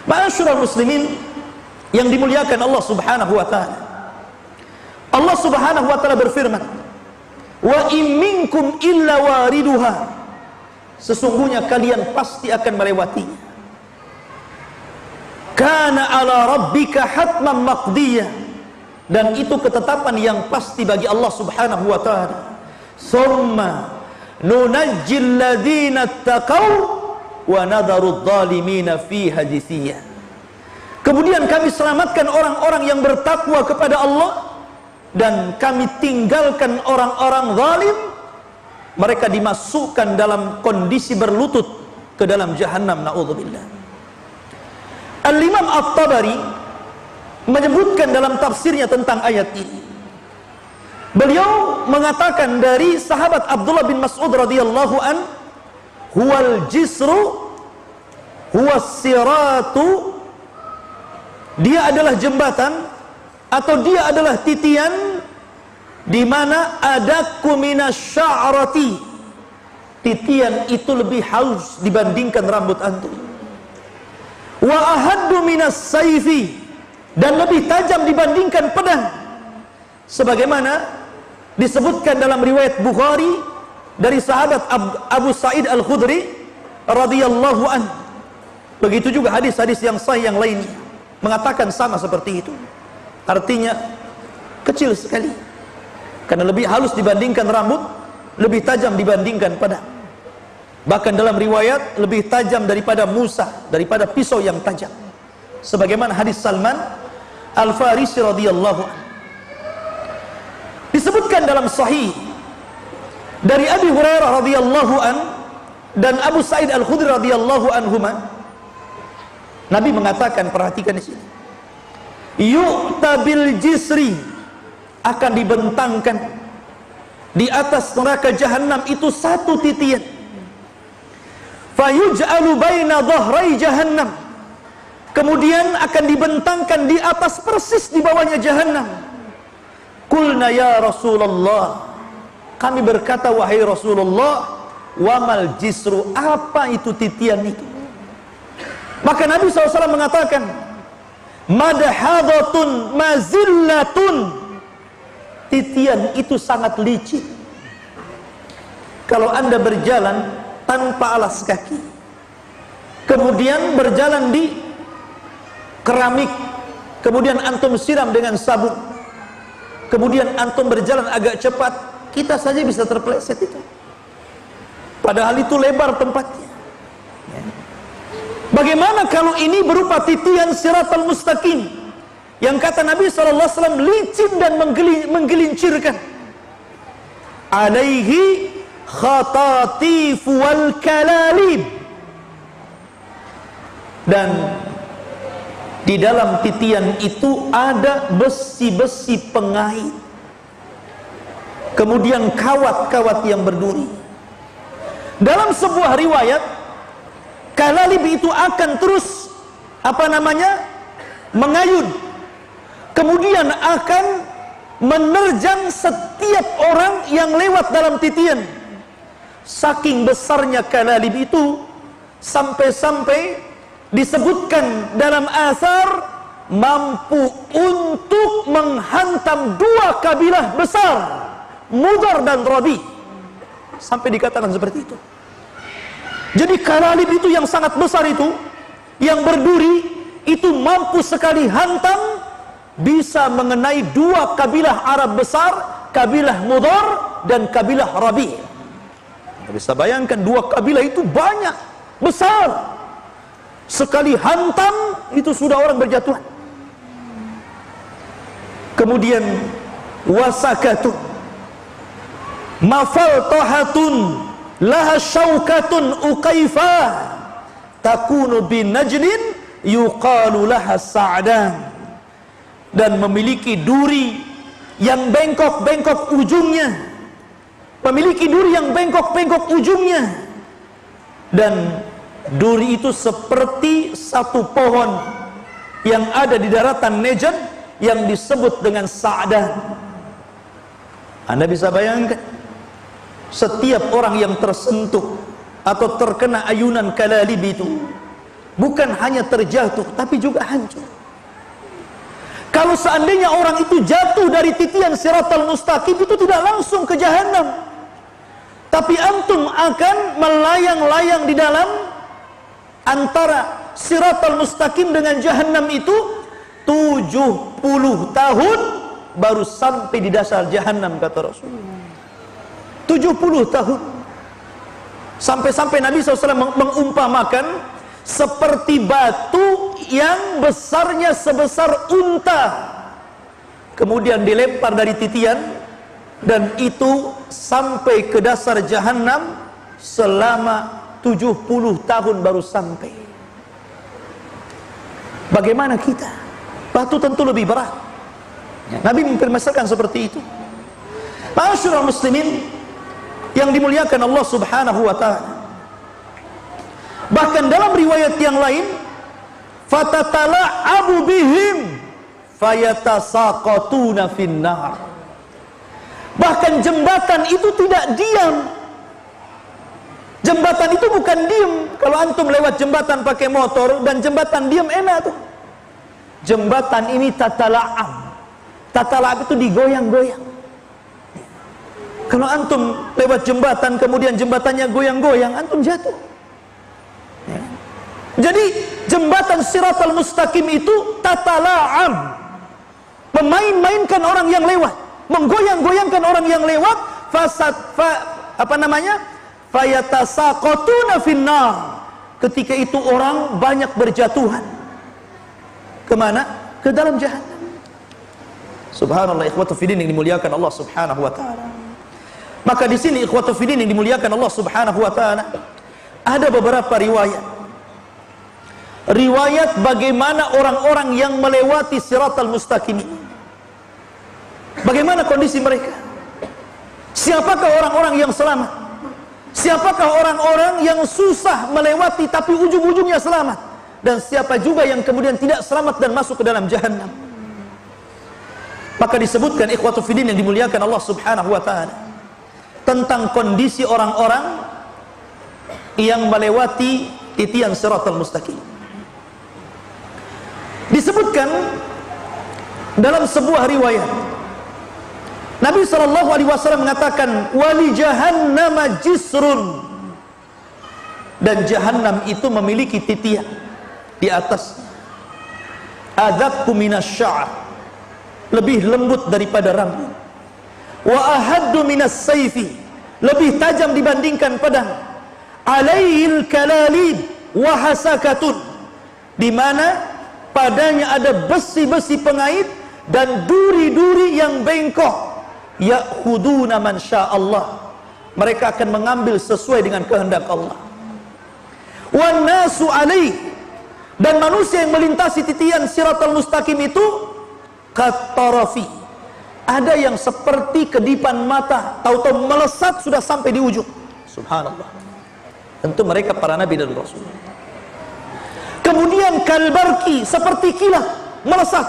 Ma'asyiral muslimin yang dimuliakan Allah Subhanahu wa taala. Allah Subhanahu wa taala berfirman, "Wa in minkum illa wariduha." Sesungguhnya kalian pasti akan melewatinya. Kana ala rabbika hatman maqdiyah. Dan itu ketetapan yang pasti bagi Allah Subhanahu wa taala. Tsumma nunajjil ladzina taqaw wa nadharu adh-dhalimina fiha jithiya. Kemudian kami selamatkan orang-orang yang bertakwa kepada Allah dan kami tinggalkan orang-orang zalim, mereka dimasukkan dalam kondisi berlutut ke dalam jahannam, naudzubillah. Al-Imam At-Tabari menyebutkan dalam tafsirnya tentang ayat ini. Beliau mengatakan dari sahabat Abdullah bin Mas'ud radhiyallahu an, huwal jisru huwas siratu, dia adalah jembatan atau dia adalah titian di mana adaku minasya'rati. Titian itu lebih halus dibandingkan rambut antum. Wa ahaddu minas sayfi, dan lebih tajam dibandingkan pedang. Sebagaimana disebutkan dalam riwayat Bukhari dari sahabat Abu Sa'id Al-Khudri radhiyallahu anhu. Begitu juga hadis-hadis yang sahih yang lainnya mengatakan sama seperti itu. Artinya kecil sekali, karena lebih halus dibandingkan rambut, lebih tajam dibandingkan pedang. Bahkan dalam riwayat lebih tajam daripada Musa, daripada pisau yang tajam. Sebagaimana hadis Salman Al-Farisi radhiyallahu anhu. Disebutkan dalam sahih dari Abi Hurairah radhiyallahu anhu dan Abu Sa'id Al-Khudri radhiyallahu anhuma, Nabi mengatakan, perhatikan di sini, yu'ta bil jisri, akan dibentangkan di atas neraka jahanam itu satu titian, fayuj'alu baina dhahrai jahannam, kemudian akan dibentangkan di atas persis di bawahnya jahannam. Qulna ya Rasulullah, kami berkata wahai Rasulullah, wamal jisru, apa itu titian itu? Maka Nabi SAW mengatakan, madhadatun mazillatun, titian itu sangat licin. Kalau anda berjalan tanpa alas kaki, kemudian berjalan di keramik, kemudian antum siram dengan sabun, kemudian antum berjalan agak cepat, kita saja bisa terpeleset itu, padahal itu lebar tempatnya. Bagaimana kalau ini berupa titian siratal mustaqim yang kata Nabi SAW licin dan menggelincirkan, alaihi khatatif wal kalalib, dan di dalam titian itu ada besi-besi pengait, kemudian kawat-kawat yang berduri. Dalam sebuah riwayat, kalalib itu akan terus mengayun, kemudian akan menerjang setiap orang yang lewat dalam titian. Saking besarnya kalalib itu, sampai-sampai disebutkan dalam asar mampu untuk menghantam dua kabilah besar, Mudar dan Rabi, sampai dikatakan seperti itu. Jadi kalalib itu yang sangat besar itu, yang berduri itu mampu sekali hantam, bisa mengenai dua kabilah Arab besar, kabilah Mudar dan kabilah Rabi. Bisa bayangkan dua kabilah itu banyak, besar. Sekali hantam itu sudah orang berjatuhan. Kemudian wasakatun mafaltahatun laha syaukatun uqaifah takunu bin najdin yuqalu laha sa'dan, dan memiliki duri yang bengkok-bengkok ujungnya, memiliki duri yang bengkok-bengkok ujungnya, dan duri itu seperti satu pohon yang ada di daratan Najd yang disebut dengan Sa'dan. Anda bisa bayangkan, setiap orang yang tersentuh atau terkena ayunan kalalib itu, bukan hanya terjatuh, tapi juga hancur. Kalau seandainya orang itu jatuh dari titian Siratal Mustaqim, itu tidak langsung ke jahanam, tapi antum akan melayang-layang di dalam antara Siratal Mustaqim dengan jahanam itu 70 tahun baru sampai di dasar jahanam, kata Rasul. 70 tahun. Sampai-sampai Nabi SAW mengumpamakan seperti batu yang besarnya sebesar unta, kemudian dilempar dari titian, dan itu sampai ke dasar jahanam selama 70 tahun baru sampai. Bagaimana kita? Batu tentu lebih berat. Nabi mempermasalahkan seperti itu. Ma'asyiral muslimin yang dimuliakan Allah Subhanahu wa ta'ala, bahkan dalam riwayat yang lain, fatatala'abu bihim fayatasaqatuna finnar. Bahkan jembatan itu tidak diam. Jembatan itu bukan diam. Kalau antum lewat jembatan pakai motor dan jembatan diam, enak tuh. Jembatan ini tatala'ab. Tatala'ab itu digoyang-goyang. Kalau antum lewat jembatan kemudian jembatannya goyang-goyang, antum jatuh. Ya. Jadi jembatan Siratal Mustaqim itu tatala'am, memain-mainkan orang yang lewat, menggoyang-goyangkan orang yang lewat. Fayatasaqatuna finnar. Ketika itu orang banyak berjatuhan. Kemana? Ke dalam jahanam. Subhanallah, ikhwatu fiddin yang dimuliakan Allah Subhanahu wa ta'ala. Maka di sini ikhwatu fiddin yang dimuliakan Allah Subhanahu wa ta'ala, ada beberapa riwayat bagaimana orang-orang yang melewati Siratal Mustaqim ini. Bagaimana kondisi mereka? Siapakah orang-orang yang selamat? Siapakah orang-orang yang susah melewati tapi ujung-ujungnya selamat? Dan siapa juga yang kemudian tidak selamat dan masuk ke dalam jahanam? Maka disebutkan ikhwatu fiddin yang dimuliakan Allah Subhanahu wa ta'ala tentang kondisi orang-orang yang melewati titian Siratal Mustaqim. Disebutkan dalam sebuah riwayat, Nabi SAW mengatakan, wali jahannama jisrun, dan jahannam itu memiliki titian di atas, adzaqu minasy-sya'r, lebih lembut daripada rambut, wa ahaddu minas sayfi, lebih tajam dibandingkan pedang, alaihil kalalid wa hasakatun, di mana padanya ada besi-besi pengait dan duri-duri yang bengkok. Ya'khuduna man sya'allah, mereka akan mengambil sesuai dengan kehendak Allah. Wan nasu alaih, dan manusia yang melintasi titian Siratal Mustaqim itu katarafi, ada yang seperti kedipan mata, tahu-tahu melesat sudah sampai di ujung. Subhanallah. Tentu mereka para nabi dan rasul. Kemudian kalbarki, seperti kilat melesat.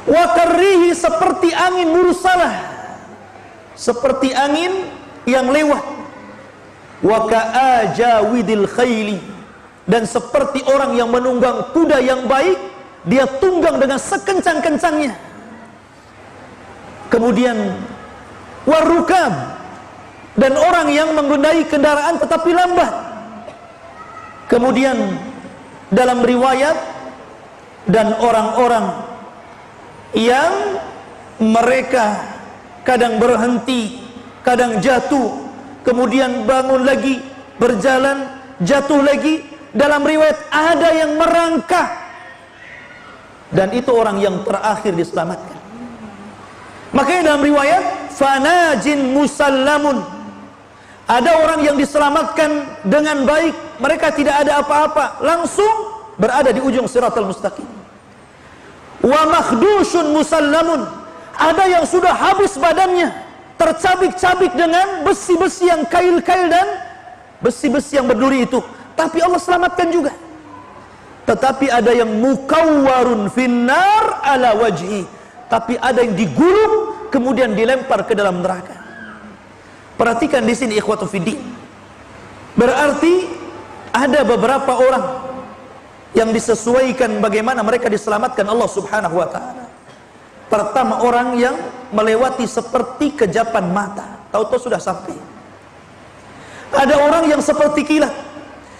Wa karrihi, seperti angin mursalah, seperti angin yang lewat. Wa ka'ajawidil khayli, dan seperti orang yang menunggang kuda yang baik, dia tunggang dengan sekencang-kencangnya. Kemudian warukab, dan orang yang mengendarai kendaraan tetapi lambat. Kemudian dalam riwayat, dan orang-orang yang mereka kadang berhenti, kadang jatuh, kemudian bangun lagi, berjalan, jatuh lagi. Dalam riwayat ada yang merangkak, dan itu orang yang terakhir diselamatkan. Makanya dalam riwayat fanajin musallamun, ada orang yang diselamatkan dengan baik, mereka tidak ada apa-apa, langsung berada di ujung Siratal Mustaqim. Wa makhdushun musallamun, ada yang sudah habis badannya, tercabik-cabik dengan besi-besi yang kail-kail dan besi-besi yang berduri itu, tapi Allah selamatkan juga. Tetapi ada yang mukawwarun finnar ala wajhi, tapi ada yang digulung kemudian dilempar ke dalam neraka. Perhatikan di sini ikhwatu fiddin. Berarti ada beberapa orang yang disesuaikan bagaimana mereka diselamatkan Allah Subhanahu wa taala. Pertama, orang yang melewati seperti kejapan mata, tahu-tahu sudah sampai. Ada orang yang seperti kilat,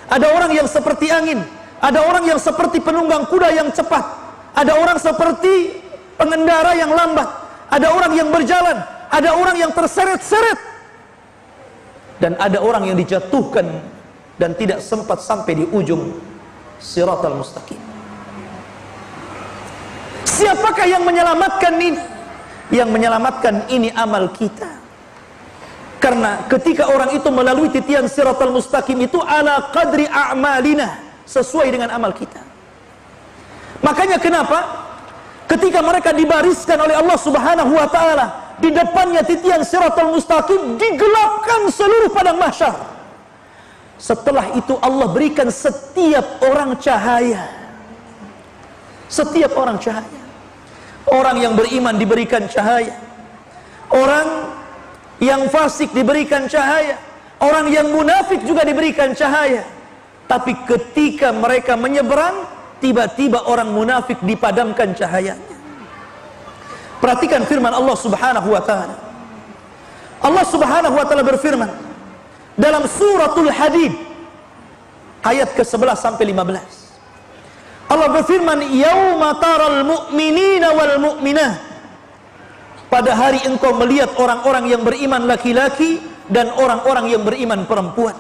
ada orang yang seperti angin, ada orang yang seperti penunggang kuda yang cepat, ada orang seperti pengendara yang lambat, ada orang yang berjalan, ada orang yang terseret-seret, dan ada orang yang dijatuhkan dan tidak sempat sampai di ujung Siratal Mustaqim. Siapakah yang menyelamatkan ini? Yang menyelamatkan ini amal kita. Karena ketika orang itu melalui titian Siratal Mustaqim itu ala qadri a'malina, sesuai dengan amal kita. Makanya kenapa ketika mereka dibariskan oleh Allah Subhanahu wa taala, di depannya titian Siratal Mustaqim, digelapkan seluruh padang mahsyar. Setelah itu Allah berikan setiap orang cahaya. Setiap orang cahaya. Orang yang beriman diberikan cahaya, orang yang fasik diberikan cahaya, orang yang munafik juga diberikan cahaya. Tapi ketika mereka menyeberang, tiba-tiba orang munafik dipadamkan cahayanya. Perhatikan firman Allah Subhanahu wa taala. Allah Subhanahu wa taala berfirman dalam suratul Hadid ayat ke-11 sampai 15. Allah berfirman, yauma taral mu'minina wal mu'minah, pada hari engkau melihat orang-orang yang beriman laki-laki dan orang-orang yang beriman perempuan,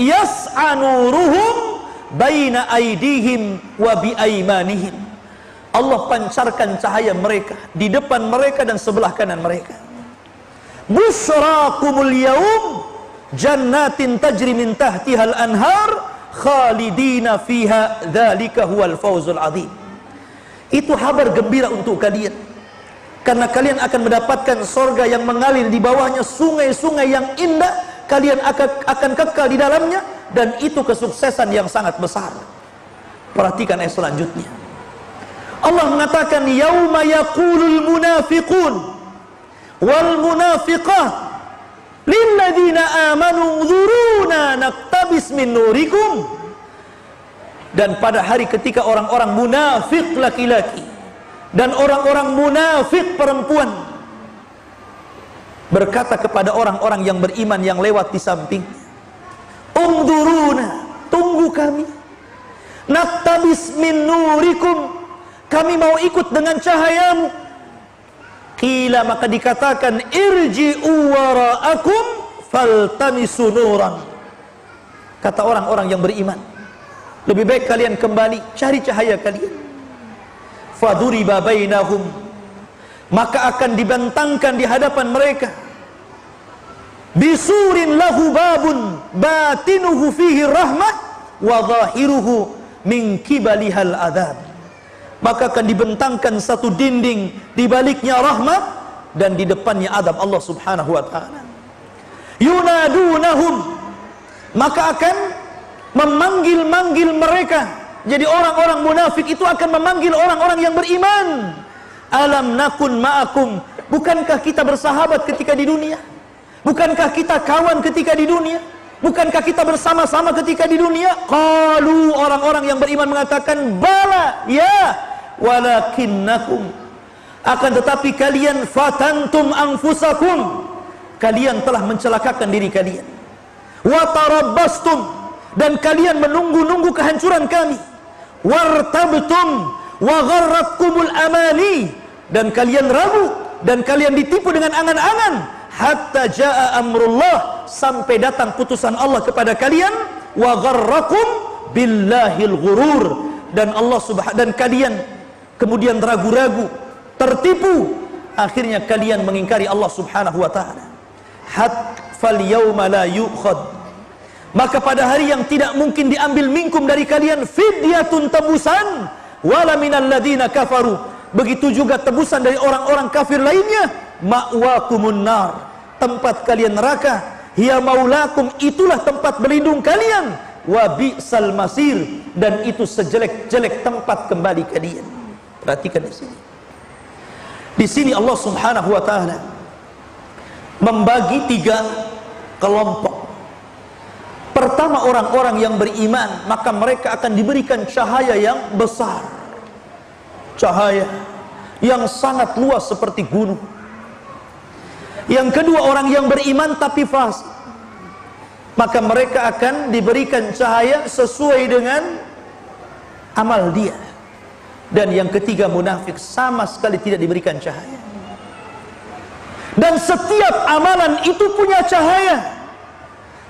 yas'a nuruhum baina aydihim wa bi aymanihim, Allah pancarkan cahaya mereka di depan mereka dan sebelah kanan mereka. Busrakumul yaum jannatin tajri min tahtihal anhar khalidina fiha dzalika huwal fawzul adzim. Itu kabar gembira untuk kalian, karena kalian akan mendapatkan surga yang mengalir di bawahnya sungai-sungai yang indah, kalian akan kekal di dalamnya, dan itu kesuksesan yang sangat besar. Perhatikan ayat selanjutnya. Allah mengatakan, yauma yaqulul munafiqun wal munafiqat lilladzina amanu dzuruna naqtabis min nurikum. Dan pada hari ketika orang-orang munafik laki-laki dan orang-orang munafik perempuan berkata kepada orang-orang yang beriman yang lewat di samping, ungduruna, tunggu kami, naqtabis min nurikum, kami mau ikut dengan cahayamu. Qila, maka dikatakan, irji'u wara'akum faltamisu nuran. Kata orang-orang yang beriman, lebih baik kalian kembali cari cahaya kalian. Faduriba bainahum, maka akan dibentangkan di hadapan mereka, bisurin lahu babun batinuhu fihi rahmah wa zahiruhu min kibalihal adzab. Maka akan dibentangkan satu dinding, di baliknya rahmat dan di depannya adab Allah Subhanahu wa taala. Yunadunahum, maka akan memanggil-manggil mereka. Jadi orang-orang munafik itu akan memanggil orang-orang yang beriman. Alam nakun ma'akum, bukankah kita bersahabat ketika di dunia? Bukankah kita kawan ketika di dunia? Bukankah kita bersama-sama ketika di dunia? Qalu, orang-orang yang beriman mengatakan, bala, ya, walakinnakum, akan tetapi kalian, fatantum anfusakum, kalian telah mencelakakan diri kalian, wa tarabbastum, dan kalian menunggu-nunggu kehancuran kami, wartabtum wa gharratkumul amani, dan kalian ragu dan kalian ditipu dengan angan-angan, hatta jaa amrullah, sampai datang putusan Allah kepada kalian, wa gharrakum billahil ghurur, dan Allah dan kalian kemudian ragu-ragu, tertipu, akhirnya kalian mengingkari Allah Subhanahu wa taala. Fal yauma la yu'khad, maka pada hari yang tidak mungkin diambil minkum dari kalian, fidyatun, tebusan, wala minal ladzina kafaru, begitu juga tebusan dari orang-orang kafir lainnya, ma'wakumun nar, tempat kalian neraka, hiya maulakum, itulah tempat berlindung kalian, wa bi'sal masir, dan itu sejelek-jelek tempat kembali kalian. Perhatikan di sini. Di sini Allah Subhanahu wa taala membagi 3 kelompok. Pertama, terutama orang-orang yang beriman, maka mereka akan diberikan cahaya yang besar, cahaya yang sangat luas seperti gunung. Yang kedua, orang yang beriman tapi fasik, maka mereka akan diberikan cahaya sesuai dengan amal dia. Dan yang ketiga, munafik sama sekali tidak diberikan cahaya. Dan setiap amalan itu punya cahaya.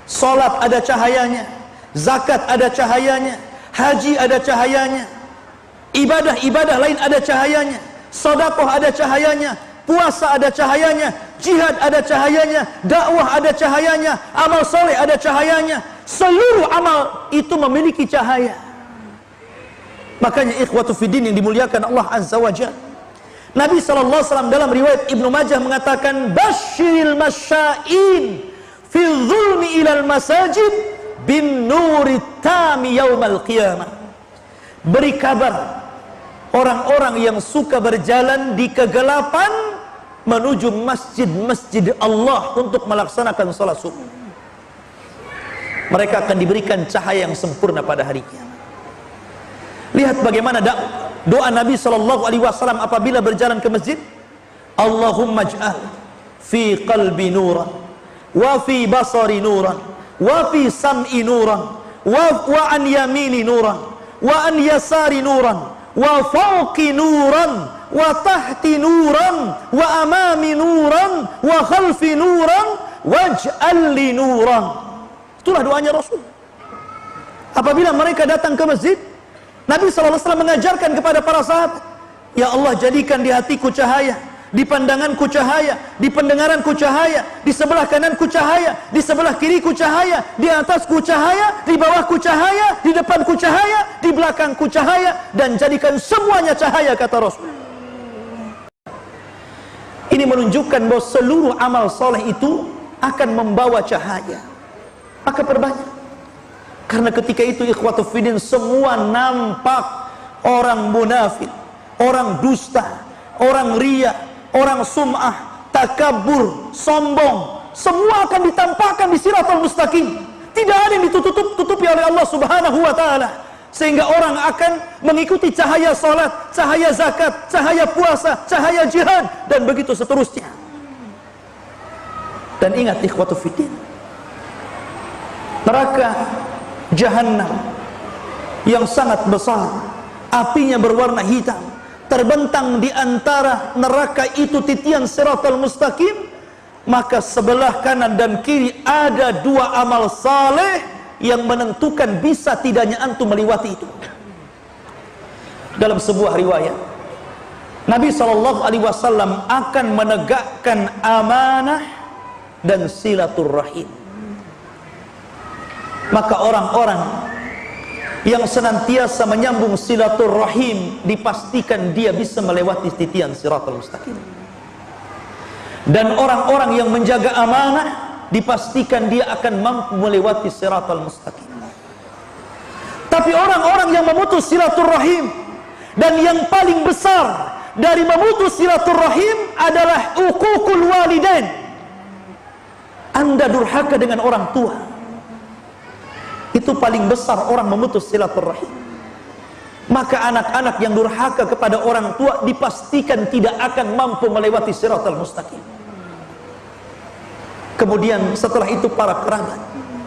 Salat ada cahayanya, zakat ada cahayanya, haji ada cahayanya, ibadah-ibadah lain ada cahayanya, sedekah ada cahayanya, puasa ada cahayanya, jihad ada cahayanya, dakwah ada cahayanya, amal soleh ada cahayanya. Seluruh amal itu memiliki cahaya. Makanya ikhwatu fiddin yang dimuliakan Allah Azza wa Jalla, Nabi SAW dalam riwayat Ibnu Majah mengatakan, basyiril masya'in fi dhulmi ilal masajid bin nuri tami yaumal qiyamah. Beri kabar orang-orang yang suka berjalan di kegelapan menuju masjid-masjid Allah untuk melaksanakan salat subuh. Mereka akan diberikan cahaya yang sempurna pada hari kiamat. Lihat bagaimana doa Nabi SAW apabila berjalan ke masjid. Allahumma ij'al fi qalbi nuran, wa fi basari nuran, wa fi sam'i nuran, wa an yamini nuran, wa an yasari nuran, wa fawqi nuran, wa tahti nuran, wa amami nuran, wa khalfi nuran, waj'al li nuran. Itulah doanya Rasul. Apabila mereka datang ke masjid, Nabi SAW mengajarkan kepada para sahabat, ya Allah, jadikan di hatiku cahaya, di pandanganku cahaya, di pendengaranku cahaya, di sebelah kananku cahaya, di sebelah kiriku cahaya, di atasku cahaya, di bawahku cahaya, di depanku cahaya, di belakangku cahaya, dan jadikan semuanya cahaya, kata Rasul. Ini menunjukkan bahwa seluruh amal soleh itu akan membawa cahaya. Maka perbanyak. Karena ketika itu ikhwatu fiddin, semua nampak orang munafik, orang dusta, orang riya, orang sum'ah, takabur, sombong, semua akan ditampakkan di siratal mustaqim. Tidak ada yang ditutupi oleh Allah Subhanahu wa ta'ala, sehingga orang akan mengikuti cahaya salat, cahaya zakat, cahaya puasa, cahaya jihad, dan begitu seterusnya. Dan ingat ikhwatu fiddin, neraka Jahannam yang sangat besar, apinya berwarna hitam, terbentang di antara neraka itu titian siratal mustaqim. Maka sebelah kanan dan kiri ada dua amal saleh yang menentukan bisa tidaknya antum melewati itu. Dalam sebuah riwayat, Nabi SAW akan menegakkan amanah dan silaturrahim. Maka orang-orang yang senantiasa menyambung silaturrahim dipastikan dia bisa melewati titian siratal mustaqim. Dan orang-orang yang menjaga amanah dipastikan dia akan mampu melewati siratal mustaqim. Tapi orang-orang yang memutus silaturrahim, dan yang paling besar dari memutus silaturrahim adalah uququl walidain. Anda durhaka dengan orang tua, itu paling besar orang memutus silaturrahim. Maka anak-anak yang durhaka kepada orang tua dipastikan tidak akan mampu melewati siratal mustaqim. Kemudian setelah itu para kerabat,